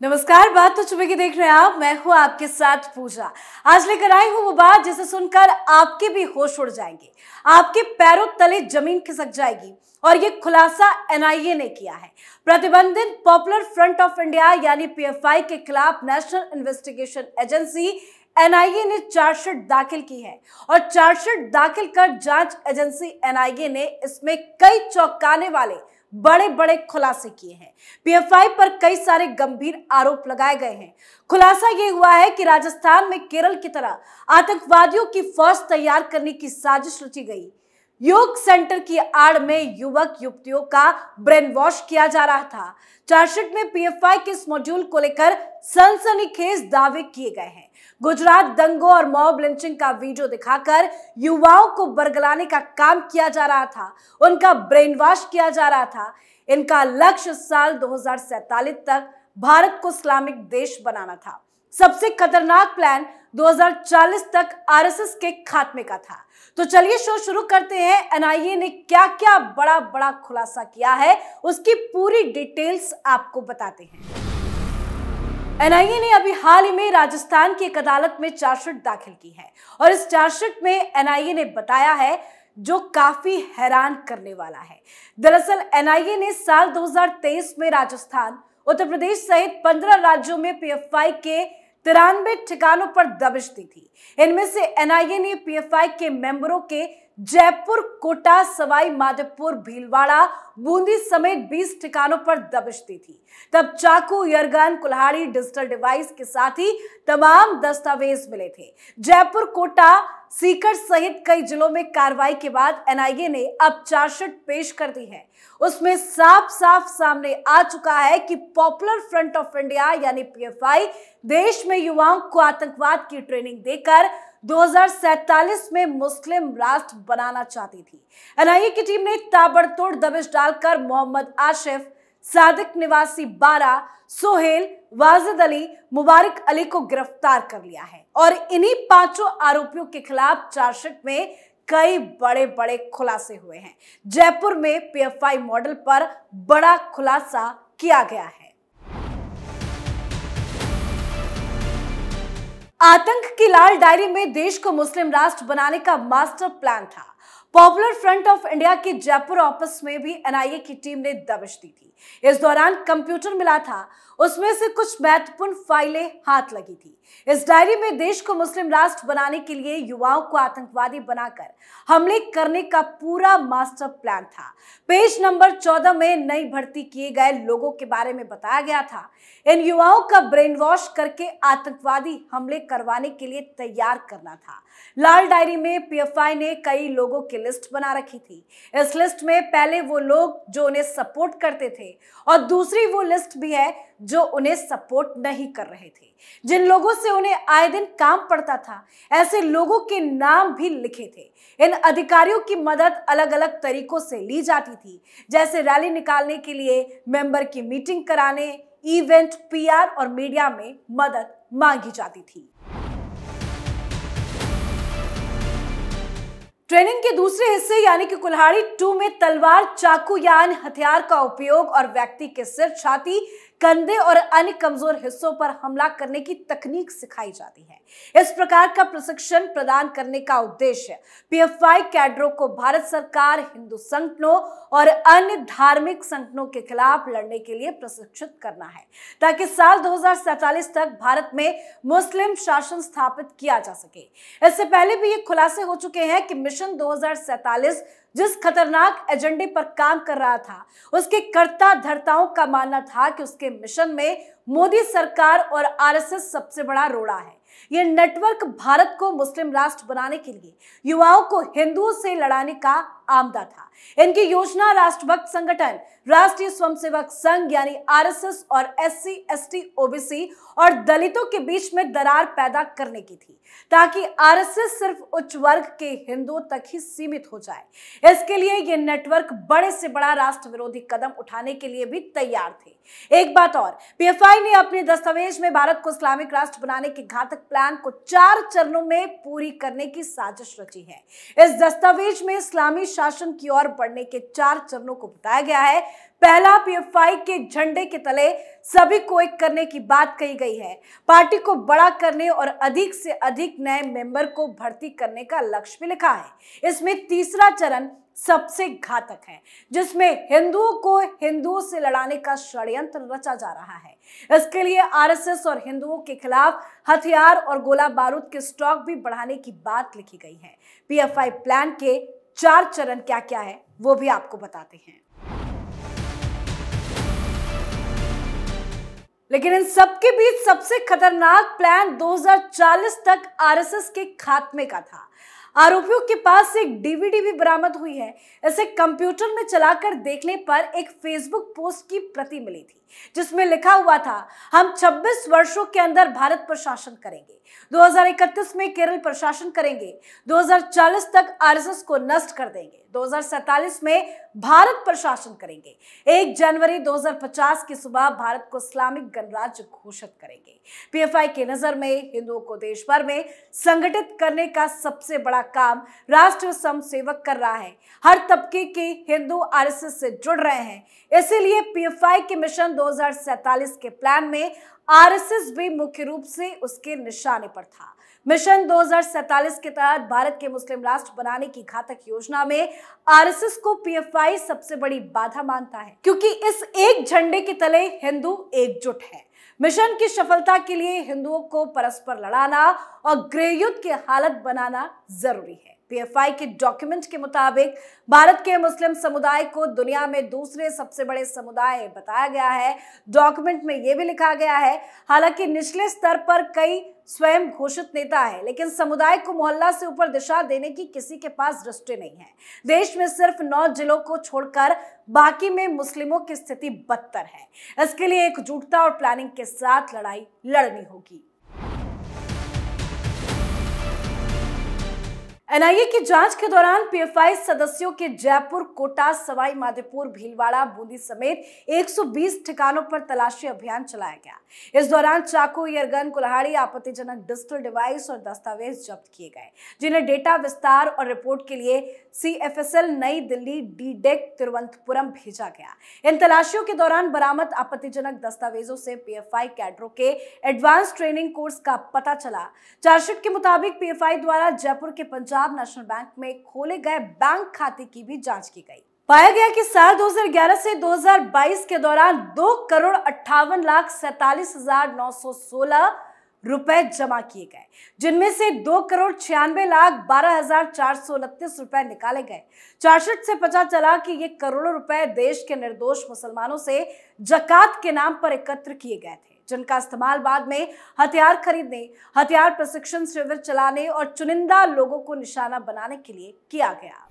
नमस्कार, बात तो चुपे की देख रहे हैं आप। मैं हूं आपके साथ पूजा। आज लेकर आई हूं वो बात जिसे सुनकर आपके भी होश उड़ जाएंगे, आपके पैरों तले जमीन खिसक जाएगी। और ये खुलासा एनआईए ने किया है। प्रतिबंधित पॉपुलर फ्रंट ऑफ इंडिया यानी पीएफआई के खिलाफ नेशनल इन्वेस्टिगेशन एजेंसी एनआईए ने चार्जशीट दाखिल की है। और चार्जशीट दाखिल कर जांच एजेंसी एनआईए ने इसमें कई चौंकाने वाले बड़े बड़े खुलासे किए हैं। पीएफआई पर कई सारे गंभीर आरोप लगाए गए हैं। खुलासा यह हुआ है कि राजस्थान में केरल की तरह आतंकवादियों की फौज तैयार करने की साजिश रची गई। योग सेंटर की आड़ में युवक युवतियों का ब्रेन वॉश किया जा रहा था। चार्जशीट में पीएफआई के इस मॉड्यूल को लेकर सनसनीखेज दावे किए गए हैं। गुजरात दंगों और मॉब लिंचिंग का वीडियो दिखाकर युवाओं को बरगलाने का काम किया जा रहा था, उनका ब्रेन वॉश किया जा रहा था। इनका लक्ष्य साल 2047 तक भारत को इस्लामिक देश बनाना था। सबसे खतरनाक प्लान 2040 तक आरएसएस के खात्मे का था। तो चलिए शो शुरू करते हैं। एनआईए ने क्या क्या बड़ा बड़ा खुलासा किया है, उसकी पूरी डिटेल्स आपको बताते हैं। एनआईए ने अभी हाल ही में राजस्थान की एक अदालत में चार्जशीट दाखिल की है। और इस चार्जशीट में एनआईए ने बताया है जो काफी हैरान करने वाला है। दरअसल एनआईए ने साल 2023 में राजस्थान, उत्तर प्रदेश सहित 15 राज्यों में पीएफआई के 93 ठिकानों पर दबिश दी थी। इनमें से एनआईए ने पीएफआई के मेंबरों के जयपुर, कोटा, सवाई माधोपुर, भीलवाड़ा, बूंदी समेत 20 ठिकानों पर दबिश दी थी। तब चाकू, एयरगन, कुल्हाड़ी, डिजिटल डिवाइस के साथ ही तमाम दस्तावेज मिले थे। जयपुर, कोटा, सीकर सहित कई जिलों में कार्रवाई के बाद एनआईए ने अब चार्जशीट पेश कर दी है। उसमें साफ साफ सामने आ चुका है कि पॉपुलर फ्रंट ऑफ इंडिया यानी पीएफआई देश में युवाओं को आतंकवाद की ट्रेनिंग देकर 2047 में मुस्लिम राष्ट्र बनाना चाहती थी। एनआईए की टीम ने ताबड़तोड़ दबिश डालकर मोहम्मद आसिफ, सादिक निवासी बारा, सोहेल, वाजिद अली, मुबारक अली को गिरफ्तार कर लिया है। और इन्हीं पांचों आरोपियों के खिलाफ चार्जशीट में कई बड़े बड़े खुलासे हुए हैं। जयपुर में पीएफआई मॉडल पर बड़ा खुलासा किया गया है। आतंक की लाल डायरी में देश को मुस्लिम राष्ट्र बनाने का मास्टर प्लान था। पॉपुलर फ्रंट ऑफ इंडिया के जयपुर ऑफिस में भी एनआईए की टीम ने दबिश दी थी। इस दौरान कंप्यूटर मिला था, उसमें से कुछ महत्वपूर्ण फाइलें हाथ लगी थी। इस डायरी में देश को मुस्लिम राष्ट्र बनाने के लिए युवाओं को आतंकवादी बनाकर हमले करने का पूरा मास्टर प्लान था। पेज नंबर 14 में नई भर्ती किए गए लोगों के बारे में बताया गया था। इन युवाओं का ब्रेन वॉश करके आतंकवादी हमले करवाने के लिए तैयार करना था। लाल डायरी में पीएफआई ने कई लोगों की लिस्ट बना रखी थी। इस लिस्ट में पहले वो लोग जो उन्हें सपोर्ट करते थे और दूसरी वो लिस्ट भी है जो उन्हें सपोर्ट नहीं कर रहे थे। जिन लोगों से उन्हें आए दिन काम पड़ता था, ऐसे लोगों के नाम भी लिखे थे। इन अधिकारियों की मदद अलग अलग तरीकों से ली जाती थी, जैसे रैली निकालने के लिए, मेंबर की मीटिंग कराने, इवेंट, पीआर और मीडिया में मदद मांगी जाती थी। ट्रेनिंग के दूसरे हिस्से यानी कि कुल्हाड़ी 2 में तलवार, चाकू या अन्य हथियार का उपयोग और व्यक्ति के सिर, छाती, कंधे और अन्य कमजोर हिस्सों पर हमला करने की तकनीक सिखाई जाती है। इस प्रकार का प्रशिक्षण प्रदान करने का उद्देश्य पीएफआई कैडरों को भारत सरकार, हिंदू संगठनों और अन्य धार्मिक संगठनों के खिलाफ लड़ने के लिए प्रशिक्षित करना है, ताकि साल 2047 तक भारत में मुस्लिम शासन स्थापित किया जा सके। इससे पहले भी ये खुलासे हो चुके हैं कि मिशन 2047 जिस खतरनाक एजेंडे पर काम कर रहा था, उसके कर्ता धर्ताओं का मानना था कि उसके मिशन में मोदी सरकार और आरएसएस सबसे बड़ा रोड़ा है। यह नेटवर्क भारत को मुस्लिम राष्ट्र बनाने के लिए युवाओं को हिंदुओं से लड़ाने का आमदा था। इनकी योजना राष्ट्रभक्त संगठन राष्ट्रीय स्वयंसेवक संघ यानी आरएसएस और एससी, एसटी, ओबीसी और दलितों के बीच में दरार पैदा करने की थी, ताकि आरएसएस सिर्फ उच्च वर्ग के हिंदुओं तक ही सीमित हो जाए। इसके लिए यह नेटवर्क बड़े से बड़ा राष्ट्र विरोधी कदम उठाने के लिए भी तैयार थे। एक बात और, पीएफआई ने अपने दस्तावेज में भारत को इस्लामिक राष्ट्र बनाने के घातक प्लान को 4 चरणों में पूरी करने की साजिश रची है। इस दस्तावेज में इस्लामी शासन की ओर बढ़ने के 4 चरणों को बताया गया है। पहला, पीएफआई के झंडे के तले सभी को एक करने की बात कही गई है। पार्टी को बड़ा करने और अधिक से अधिक नए मेंबर को भर्ती करने का लक्ष्य भी लिखा है। इसमें तीसरा चरण सबसे घातक है, जिसमें हिंदुओं को हिंदुओं से लड़ाने का षड्यंत्र रचा जा रहा है। इसके लिए आरएसएस और हिंदुओं के खिलाफ हथियार और गोला बारूद के स्टॉक भी बढ़ाने की बात लिखी गई है। पीएफआई प्लान के 4 चरण क्या क्या है वो भी आपको बताते हैं। लेकिन इन सबके बीच सबसे खतरनाक प्लान 2040 तक आरएसएस के खात्मे का था। आरोपियों के पास एक डीवीडी भी बरामद हुई है। इसे कंप्यूटर में चलाकर देखने पर एक फेसबुक पोस्ट की प्रति मिली थी, जिसमें लिखा हुआ था, हम 26 वर्षों के अंदर भारत पर शासन करेंगे, 2031 में केरल पर शासन करेंगे, 2040 तक आरएसएस को नष्ट कर देंगे, 2047 में भारत पर शासन करेंगे, 1 जनवरी 2050 की सुबह भारत को इस्लामिक गणराज्य घोषित करेंगे। पीएफआई की नजर में हिंदुओं को देश भर में संगठित करने का सबसे बड़ा काम राष्ट्रीय स्वयंसेवक कर रहा है। हर तबके के हिंदू आरएसएस से जुड़ रहे हैं। इसीलिए पीएफआई के मिशन 2047 के प्लान में आरएसएस भी मुख्य रूप से उसके निशाने पर था। मिशन 2047 के तहत भारत के मुस्लिम राष्ट्र बनाने की घातक योजना में आरएसएस को पीएफआई सबसे बड़ी बाधा मानता है, क्योंकि इस एक झंडे के तले हिंदू एकजुट है। मिशन की सफलता के लिए हिंदुओं को परस्पर लड़ाना और गृहयुद्ध की हालत बनाना जरूरी है। पीएफआई के डॉक्यूमेंट के मुताबिक भारत के मुस्लिम समुदाय को दुनिया में दूसरे सबसे बड़े समुदाय बताया गया है। डॉक्यूमेंट में यह भी लिखा गया है, हालांकि निचले स्तर पर कई स्वयं घोषित नेता है, लेकिन समुदाय को मोहल्ला से ऊपर दिशा देने की किसी के पास दृष्टि नहीं है। देश में सिर्फ 9 जिलों को छोड़कर बाकी में मुस्लिमों की स्थिति बदतर है। इसके लिए एकजुटता और प्लानिंग के साथ लड़ाई लड़नी होगी। एनआईए की जांच के दौरान पीएफआई सदस्यों के जयपुर, कोटा, सवाई माधोपुर, भीलवाड़ा, बूंदी समेत 120 ठिकानों पर तलाशी अभियान चलाया गया। इस दौरान चाकू, एयरगन, कुल्हाड़ी, आपत्तिजनक डिजिटल डिवाइस और दस्तावेज जब्त किए गए, जिन्हें डेटा विस्तार और रिपोर्ट के लिए सीएफएसएल नई दिल्ली, डीडेक तिरुवनंतपुरम भेजा गया। इन तलाशियों के दौरान बरामद आपत्तिजनक दस्तावेजों से पीएफआई कैडरों के एडवांस ट्रेनिंग कोर्स का पता चला। चार्जशीट के मुताबिक पीएफआई द्वारा जयपुर के पंजाब नेशनल बैंक में खोले गए बैंक खाते की भी जांच की गई। पाया गया कि साल 2011 से 2022 के दौरान 2,58,47,916 रुपए जमा किए गए, जिनमें से 2,96,12,429 रुपए निकाले गए। चार्जशीट से पता चला कि ये करोड़ों रुपए देश के निर्दोष मुसलमानों से जकात के नाम पर एकत्र किए गए थे, जिनका इस्तेमाल बाद में हथियार खरीदने, हथियार प्रशिक्षण शिविर चलाने और चुनिंदा लोगों को निशाना बनाने के लिए किया गया।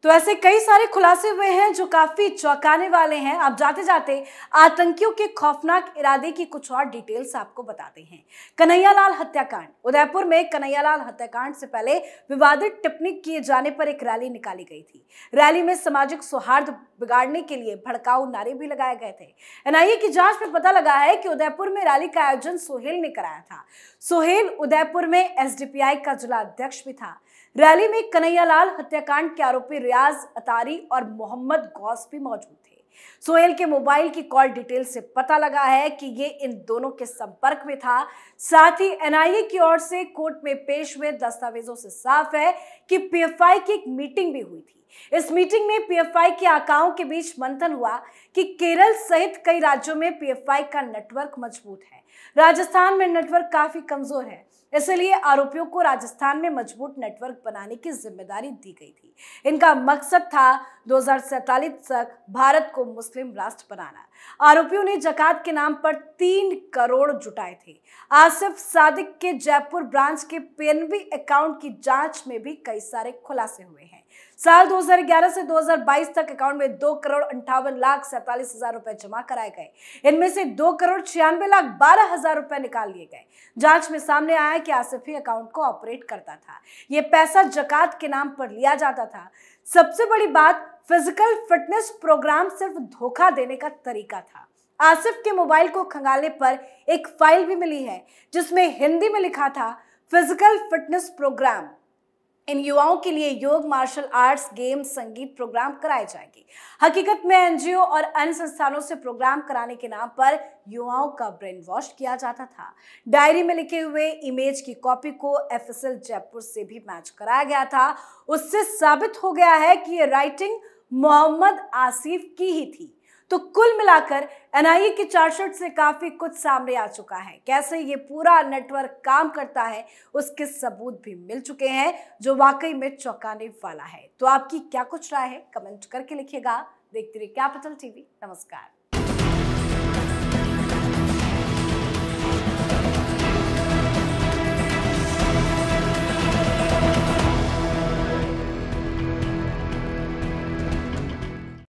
तो ऐसे कई सारे खुलासे हुए हैं जो काफी चौंकाने वाले हैं। आप जाते जाते आतंकियों के खौफनाक इरादे की कुछ और डिटेल्स आपको बताते हैं। कन्हैयालाल हत्याकांड। उदयपुर में कन्हैयालाल हत्याकांड से पहले विवादित टिप्पणी किए जाने पर एक रैली निकाली गई थी। रैली में सामाजिक सौहार्द बिगाड़ने के लिए भड़काऊ नारे भी लगाए गए थे। एनआईए की जांच में पता लगा है कि उदयपुर में रैली का आयोजन सोहेल ने कराया था। सोहेल उदयपुर में एसडीपीआई का जिला अध्यक्ष भी था। रैली में कन्हैयालाल हत्याकांड के आरोपी रियाज अतारी और मोहम्मद गौस भी मौजूद थे। सोहेल के मोबाइल की कॉल डिटेल से पता लगा है कि ये इन दोनों के संपर्क में था। साथ ही एनआईए की ओर से कोर्ट में पेश हुए दस्तावेजों से साफ है कि पीएफआई की एक मीटिंग भी हुई थी। इस मीटिंग में पीएफआई के आकाओं के बीच मंथन हुआ कि केरल सहित कई राज्यों में पीएफआई का नेटवर्क मजबूत है। राजस्थान में नेटवर्क काफी कमजोर है, इसलिए आरोपियों को राजस्थान में मजबूत नेटवर्क बनाने की जिम्मेदारी दी गई थी। इनका मकसद था 2047 तक भारत को मुस्लिम राष्ट्र बनाना। आरोपियों ने जकात के नाम पर 3 करोड़ जुटाए थे। आसिफ सादिक के जयपुर ब्रांच के पीएनबी अकाउंट की जांच में भी कई सारे खुलासे हुए हैं। साल 2011 से 2022 तक अकाउंट में 2,58,47,000 रुपए जमा कराए गए। इनमें से 2,96,12,000 रुपए निकाल लिए गए। जांच में सामने आया कि आसिफ ही अकाउंट को ऑपरेट करता था। ये पैसा जकात के नाम पर लिया जाता था। सबसे बड़ी बात, फिजिकल फिटनेस प्रोग्राम सिर्फ धोखा देने का तरीका था। आसिफ के मोबाइल को खंगालने पर एक फाइल भी मिली है, जिसमें हिंदी में लिखा था फिजिकल फिटनेस प्रोग्राम। इन युवाओं के लिए योग, मार्शल आर्ट्स, गेम, संगीत प्रोग्राम कराए जाएंगे। हकीकत में एनजीओ और अन्य संस्थानों से प्रोग्राम कराने के नाम पर युवाओं का ब्रेन वॉश किया जाता था। डायरी में लिखे हुए इमेज की कॉपी को एफएसएल जयपुर से भी मैच कराया गया था। उससे साबित हो गया है कि ये राइटिंग मोहम्मद आसिफ की ही थी। तो कुल मिलाकर एनआईए की चार्जशीट से काफी कुछ सामने आ चुका है। कैसे ये पूरा नेटवर्क काम करता है उसके सबूत भी मिल चुके हैं, जो वाकई में चौंकाने वाला है। तो आपकी क्या कुछ राय है, कमेंट करके लिखिएगा। देखते रहिए कैपिटल टीवी। नमस्कार।